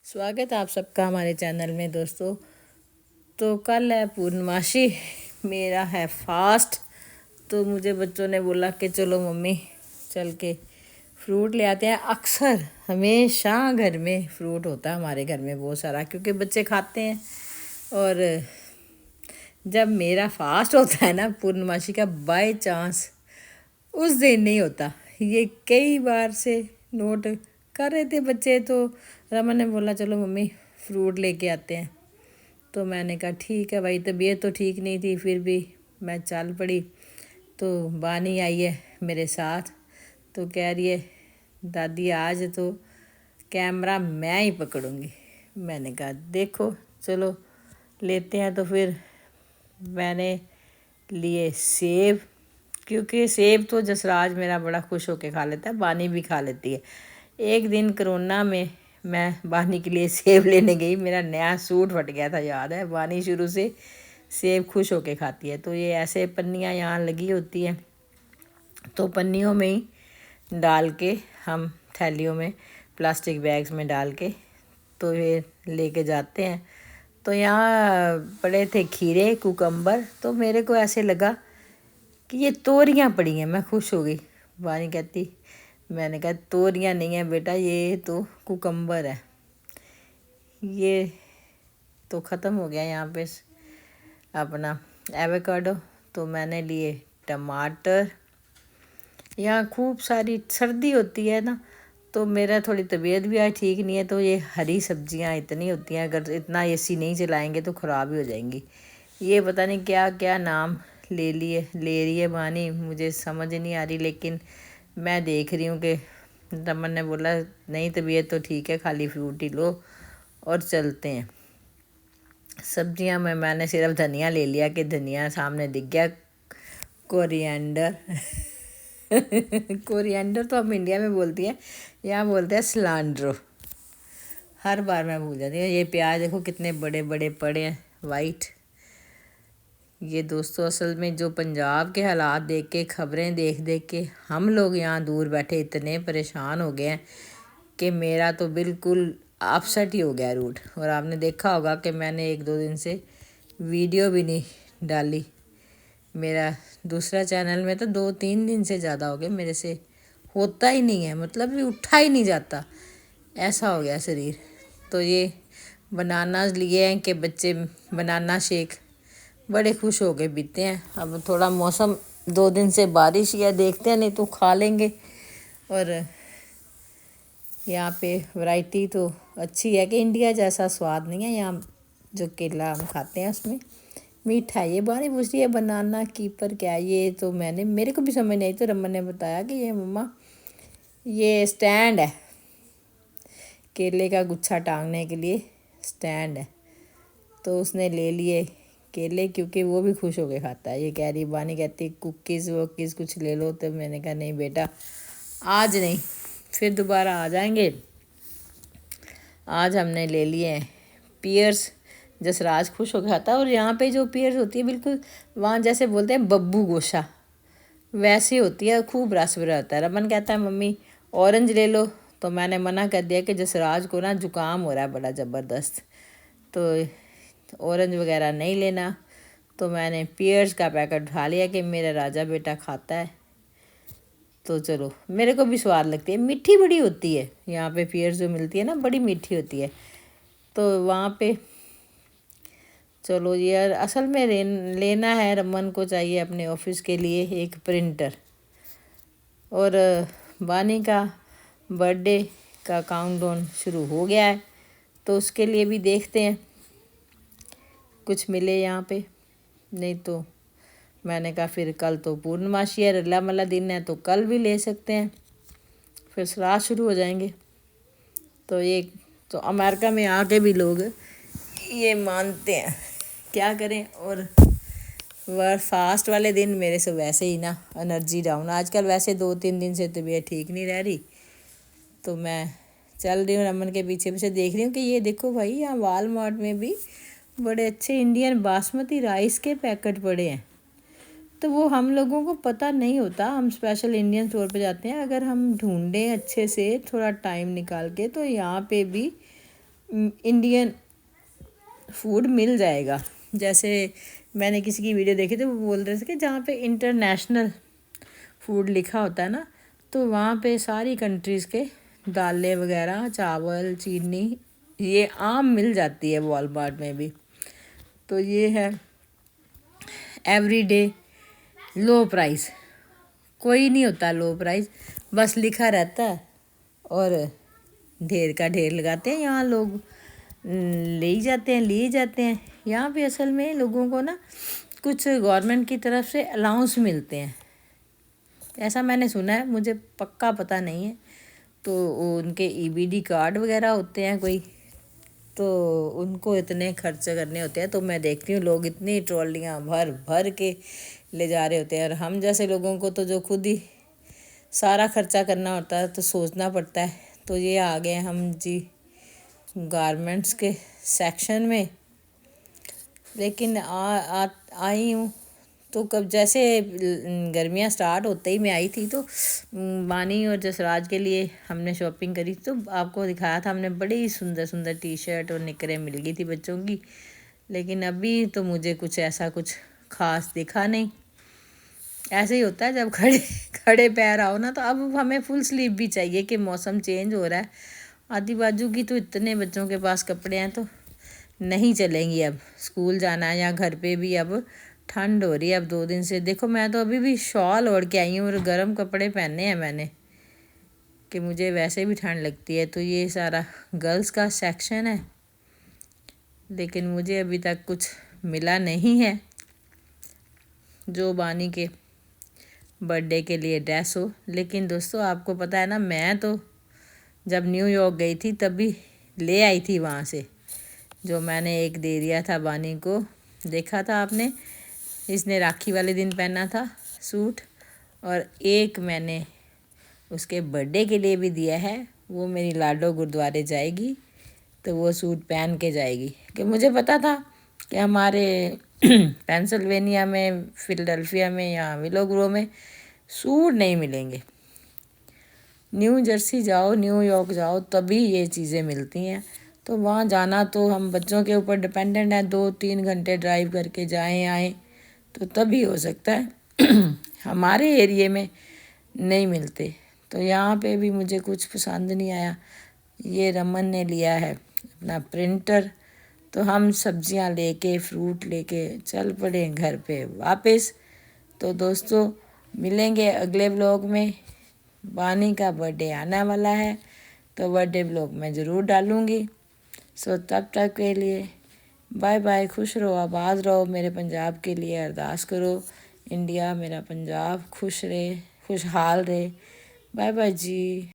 स्वागत है आप सबका हमारे चैनल में दोस्तों। तो कल है पूर्णमासी, मेरा है फास्ट। तो मुझे बच्चों ने बोला कि चलो मम्मी चल के फ्रूट ले आते हैं। अक्सर हमेशा घर में फ्रूट होता है, हमारे घर में बहुत सारा, क्योंकि बच्चे खाते हैं। और जब मेरा फास्ट होता है ना पूर्णमासी का, बाय चांस उस दिन नहीं होता। ये कई बार से नोट कर रहे थे बच्चे, तो रमन ने बोला चलो मम्मी फ्रूट लेके आते हैं। तो मैंने कहा ठीक है भाई। तबीयत तो ठीक नहीं थी, फिर भी मैं चल पड़ी। तो बानी आई है मेरे साथ, तो कह रही है दादी आज तो कैमरा मैं ही पकड़ूंगी। मैंने कहा देखो चलो लेते हैं। तो फिर मैंने लिए सेब, क्योंकि सेब तो जसराज मेरा बड़ा खुश होके खा लेता है, बानी भी खा लेती है। एक दिन कोरोना में मैं बानी के लिए सेब लेने गई, मेरा नया सूट फट गया था, याद है। बानी शुरू से सेब खुश होके खाती है। तो ये ऐसे पन्नियाँ यहाँ लगी होती हैं, तो पन्नियों में ही डाल के हम थैलियों में, प्लास्टिक बैग्स में डाल के तो ये लेके जाते हैं। तो यहाँ पड़े थे खीरे, कुकम्बर। तो मेरे को ऐसे लगा कि ये तोरियां पड़ी हैं, मैं खुश हो गई। वानी कहती, मैंने कहा तोरियां नहीं है बेटा, ये तो कुकम्बर है। ये तो ख़त्म हो गया यहाँ पे अपना एवोकाडो। तो मैंने लिए टमाटर। यहाँ खूब सारी सर्दी होती है ना, तो मेरा थोड़ी तबीयत भी आज ठीक नहीं है। तो ये हरी सब्जियाँ इतनी होती हैं, अगर इतना एसी नहीं चलाएंगे तो ख़राब ही हो जाएंगी। ये पता नहीं क्या क्या नाम ले रही है बानी, मुझे समझ नहीं आ रही। लेकिन मैं देख रही हूँ कि रमन ने बोला नहीं तबीयत तो ठीक है, खाली फ्रूट ही लो और चलते हैं। सब्जियां में मैंने सिर्फ धनिया ले लिया कि धनिया सामने दिख गया। कोरिएंडर कोरिएंडर तो हम इंडिया में बोलती हैं, यहाँ बोलते हैं सिलांड्रो। हर बार मैं भूल जाती हूँ। ये प्याज देखो कितने बड़े बड़े पड़े हैं, वाइट। ये दोस्तों असल में जो पंजाब के हालात देख के, खबरें देख देख के हम लोग यहाँ दूर बैठे इतने परेशान हो गए हैं कि मेरा तो बिल्कुल अपसेट ही हो गया रूट। और आपने देखा होगा कि मैंने 1-2 दिन से वीडियो भी नहीं डाली। मेरा दूसरा चैनल में तो 2-3 दिन से ज़्यादा हो गए, मेरे से होता ही नहीं है, मतलब भी उठा ही नहीं जाता, ऐसा हो गया शरीर। तो ये बनाना लिए हैं कि बच्चे बनाना शेक बड़े खुश हो के पीते हैं। अब थोड़ा मौसम 2 दिन से बारिश या देखते हैं, नहीं तो खा लेंगे। और यहाँ पे वैरायटी तो अच्छी है कि इंडिया जैसा स्वाद नहीं है यहाँ। जो केला हम खाते हैं उसमें मीठा है। ये बानी पूछ रही है बनाना कीपर क्या है? ये तो मेरे को भी समझ नहीं आई। तो रमन ने बताया कि ये मम्मा ये स्टैंड है, केले का गुच्छा टांगने के लिए स्टैंड है। तो उसने ले लिए केले, क्योंकि वो भी खुश होके खाता है। ये कह रही बानी कहती कुकीज़ वुकीज़ कुछ ले लो। तो मैंने कहा नहीं बेटा आज नहीं, फिर दोबारा आ जाएंगे। आज हमने ले लिए हैं पियर्स, जसराज खुश होकर खाता है। और यहाँ पे जो पियर्स होती है बिल्कुल वहाँ जैसे बोलते हैं बब्बू गोशा, वैसी होती है, खूब रस भरा होता है। रमन कहता है मम्मी ऑरेंज ले लो। तो मैंने मना कर दिया कि जसराज को ना जुकाम हो रहा है बड़ा ज़बरदस्त, तो ऑरेंज वगैरह नहीं लेना। तो मैंने पियर्स का पैकेट उठा लिया कि मेरा राजा बेटा खाता है। तो चलो मेरे को भी स्वाद लगती है, मीठी बड़ी होती है। यहाँ पे पियर्स जो मिलती है ना बड़ी मीठी होती है। तो वहाँ पे चलो यार, असल में लेना है, रमन को चाहिए अपने ऑफिस के लिए एक प्रिंटर। और बानी का बर्थडे का काउंटडाउन शुरू हो गया है, तो उसके लिए भी देखते हैं कुछ मिले यहाँ पे। नहीं तो मैंने कहा फिर कल तो पूर्णमासी है, रला मला दिन है, तो कल भी ले सकते हैं, फिर श्राद्ध शुरू हो जाएंगे। तो ये तो अमेरिका में आके भी लोग ये मानते हैं, क्या करें। और फास्ट वाले दिन मेरे से वैसे ही ना एनर्जी डाउन, आजकल वैसे 2-3 दिन से तबीयत ठीक नहीं रह रही। तो मैं चल रही हूँ रमन के पीछे पीछे, देख रही हूँ कि ये देखो भाई यहाँ वालमार्ट में भी बड़े अच्छे इंडियन बासमती राइस के पैकेट पड़े हैं। तो वो हम लोगों को पता नहीं होता, हम स्पेशल इंडियन स्टोर पे जाते हैं। अगर हम ढूंढें अच्छे से थोड़ा टाइम निकाल के, तो यहाँ पे भी इंडियन फूड मिल जाएगा। जैसे मैंने किसी की वीडियो देखी थी, वो बोल रहे थे कि जहाँ पे इंटरनेशनल फूड लिखा होता है ना, तो वहाँ पे सारी कंट्रीज़ के दालें वगैरह, चावल, चीनी, ये आम मिल जाती है वॉलमार्ट में भी। तो ये है एवरीडे लो प्राइस, कोई नहीं होता लो प्राइस, बस लिखा रहता है और ढेर का ढेर लगाते हैं यहाँ लोग, ले ही जाते हैं, लिए जाते हैं। यहाँ पे असल में लोगों को ना कुछ गवर्नमेंट की तरफ से अलाउंस मिलते हैं, ऐसा मैंने सुना है, मुझे पक्का पता नहीं है। तो उनके ईबीडी कार्ड वगैरह होते हैं कोई, तो उनको इतने खर्च करने होते हैं। तो मैं देखती हूँ लोग इतनी ट्रॉलियाँ भर भर के ले जा रहे होते हैं, और हम जैसे लोगों को तो जो खुद ही सारा खर्चा करना होता है तो सोचना पड़ता है। तो ये आ गए हम जी गारमेंट्स के सेक्शन में, लेकिन आई हूँ तो कब जैसे गर्मियाँ स्टार्ट होते ही मैं आई थी, तो बानी और जसराज के लिए हमने शॉपिंग करी। तो आपको दिखाया था हमने, बड़ी सुंदर सुंदर टी शर्ट और निकरें मिल गई थी बच्चों की। लेकिन अभी तो मुझे कुछ ऐसा कुछ खास दिखा नहीं। ऐसे ही होता है जब खड़े खड़े पैर आओ ना, तो अब हमें फुल स्लीव भी चाहिए कि मौसम चेंज हो रहा है। आधी बाजू की तो इतने बच्चों के पास कपड़े हैं, तो नहीं चलेंगी। अब स्कूल जाना है या घर पे भी अब ठंड हो रही है। अब 2 दिन से देखो, मैं तो अभी भी शॉल ओढ़ के आई हूँ और गर्म कपड़े पहने हैं मैंने, कि मुझे वैसे भी ठंड लगती है। तो ये सारा गर्ल्स का सेक्शन है, लेकिन मुझे अभी तक कुछ मिला नहीं है जो बानी के बर्थडे के लिए ड्रेस हो। लेकिन दोस्तों आपको पता है ना, मैं तो जब न्यूयॉर्क गई थी तभी ले आई थी वहाँ से, जो मैंने एक दे दिया था बानी को, देखा था आपने, इसने राखी वाले दिन पहना था सूट, और एक मैंने उसके बर्थडे के लिए भी दिया है। वो मेरी लाडो गुरुद्वारे जाएगी तो वो सूट पहन के जाएगी, कि मुझे पता था कि हमारे पेंसिल्वेनिया में, फिलाडेल्फिया में या विलो ग्रो में सूट नहीं मिलेंगे। न्यू जर्सी जाओ, न्यूयॉर्क जाओ, तभी ये चीज़ें मिलती हैं। तो वहाँ जाना तो हम बच्चों के ऊपर डिपेंडेंट है, 2-3 घंटे ड्राइव करके जाएं आएँ तो तभी हो सकता है। हमारे एरिए में नहीं मिलते। तो यहाँ पे भी मुझे कुछ पसंद नहीं आया। ये रमन ने लिया है अपना प्रिंटर, तो हम सब्जियाँ लेके, फ्रूट लेके चल पड़े घर पे वापस। तो दोस्तों मिलेंगे अगले व्लॉग में। बानी का बर्थडे आने वाला है, तो बर्थडे व्लॉग मैं ज़रूर डालूँगी। सो तब तक के लिए बाय बाय, खुश रहो, आबाद रहो। मेरे पंजाब के लिए अरदास करो, इंडिया मेरा पंजाब खुश रहे, खुशहाल रहे। बाय बाय जी।